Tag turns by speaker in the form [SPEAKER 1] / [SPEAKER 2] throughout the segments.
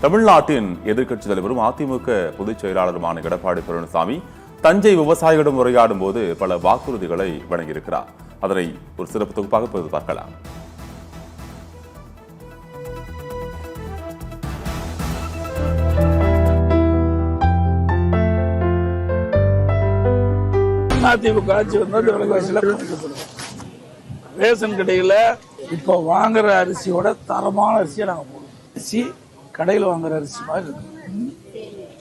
[SPEAKER 1] தமிழ்நாட்டின் எதிர்க்கட்சித் தலைவரும் அதிமுக பொதுச் செயலாளருமான எடப்பாடி பழனிசாமி தஞ்சை விவசாயிகளிடம் உரையாடும் போது பல வாக்குறுதிகளை வழங்கியிருக்கிறார். அதனை ஒரு சிறப்பு தொகுப்பாக இப்போது பார்க்கலாம்.
[SPEAKER 2] அதிமுக ஆட்சி வந்து விலைவாசியில குறைக்கப்படும். ரேஷன் கடையில் இப்போ வாங்குற அரிசியோட தரமான அரிசியை நாங்கள் போடுவோம். அரிசி கடையில் வாங்குற அரிசி மாதிரி இருக்கும்.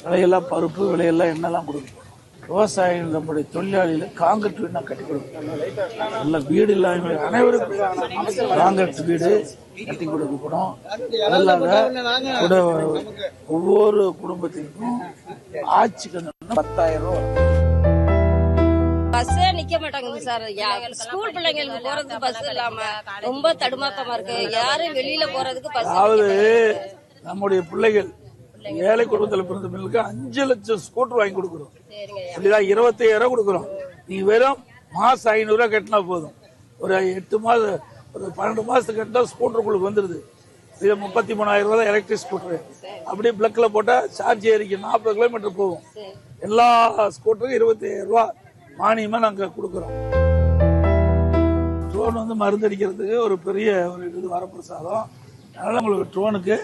[SPEAKER 2] விலையெல்லாம் பருப்பு விலையெல்லாம் எண்ணெல்லாம் கொடுக்கும். விவசாயிகள் நம்முடைய தொழிலாளிகள் காங்கிரீட் வீடு நான் கட்டி கொடுப்போம். நல்ல வீடு இல்லாமல் அனைவருக்கும் காங்கிரீட் வீடு கட்டி கொடுக்கப்படும். அதில்லாத ஒவ்வொரு குடும்பத்திற்கும் ஆட்சிக்கு 10,000 ரூபாய்.
[SPEAKER 3] பஸ்ஸே நிக்க மாட்டாங்க சார். ஸ்கூல் பிள்ளைங்களுக்கு போறதுக்கு பஸ் இல்லாம ரொம்ப தடுமாக்கமா இருக்கு. யாரும் வெளியில போறதுக்கு பஸ்.
[SPEAKER 2] அதாவது நம்முடைய பிள்ளைகள் ஏழை குடும்பத்தில் பிறந்த பிள்ளைகளுக்கு 5 லட்சம் ஸ்கூட்டர் வாங்கி கொடுக்குறோம். 25,000 கொடுக்குறோம். நீங்க வெறும் மாசம் 500 ரூபாய் கட்டினா போதும். ஒரு 8 மாதம் ஒரு 12 மாசத்துக்கு கட்டினா ஸ்கூட்டருக்குள்ள வந்துருது. இது 33,000 ரூபாய் எலக்ட்ரிக் ஸ்கூட்டர். அப்படியே பிளக்ல போட்டா சார்ஜ் ஏறிக்கு 40 கிலோமீட்டர் போகும். எல்லா ஸ்கூட்டருக்கும் 25,000 ரூபாய் மானியமா நாங்க கொடுக்கிறோம். ட்ரோன் வந்து மருந்தடிக்கிறதுக்கு ஒரு பெரிய ஒரு இது வரப்பிரசாதம். அதனால உங்களுக்கு ட்ரோனுக்கு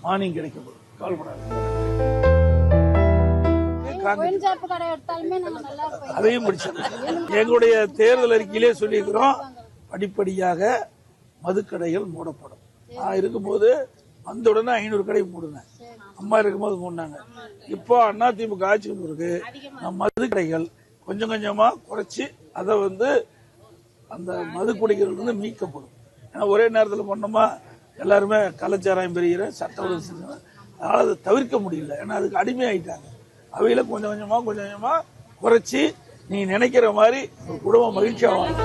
[SPEAKER 2] மானியம் கிடைக்கப்படும். கவலைப்படாது. அதையும் முடிச்சது. எங்களுடைய தேர்தல் அறிக்கையிலே சொல்லியிருக்கிறோம், படிப்படியாக மதுக்கடைகள் மூடப்படும். நான் இருக்கும்போது வந்த உடனே 500 கடை மூடுனேன். அம்மா இருக்கும்போது மூடினாங்க. இப்போ அதிமுக ஆட்சி இருக்கு, மதுக்கடைகள் கொஞ்சம் கொஞ்சமா குறைச்சி அதை வந்து அந்த மது குடிக்கிறது வந்து மீட்கப்படும். ஏன்னா ஒரே நேரத்தில் பண்ணோமா எல்லாருமே கலாச்சாரம் பெறுகிற சட்ட ஒழுங்கு, அதனால அதை தவிர்க்க முடியல. ஏன்னா அதுக்கு அடிமையாயிட்டாங்க. அவையில கொஞ்சம் கொஞ்சமா குறைச்சி நீ நினைக்கிற மாதிரி ஒரு குடும்பம் மகிழ்ச்சியா வாங்க.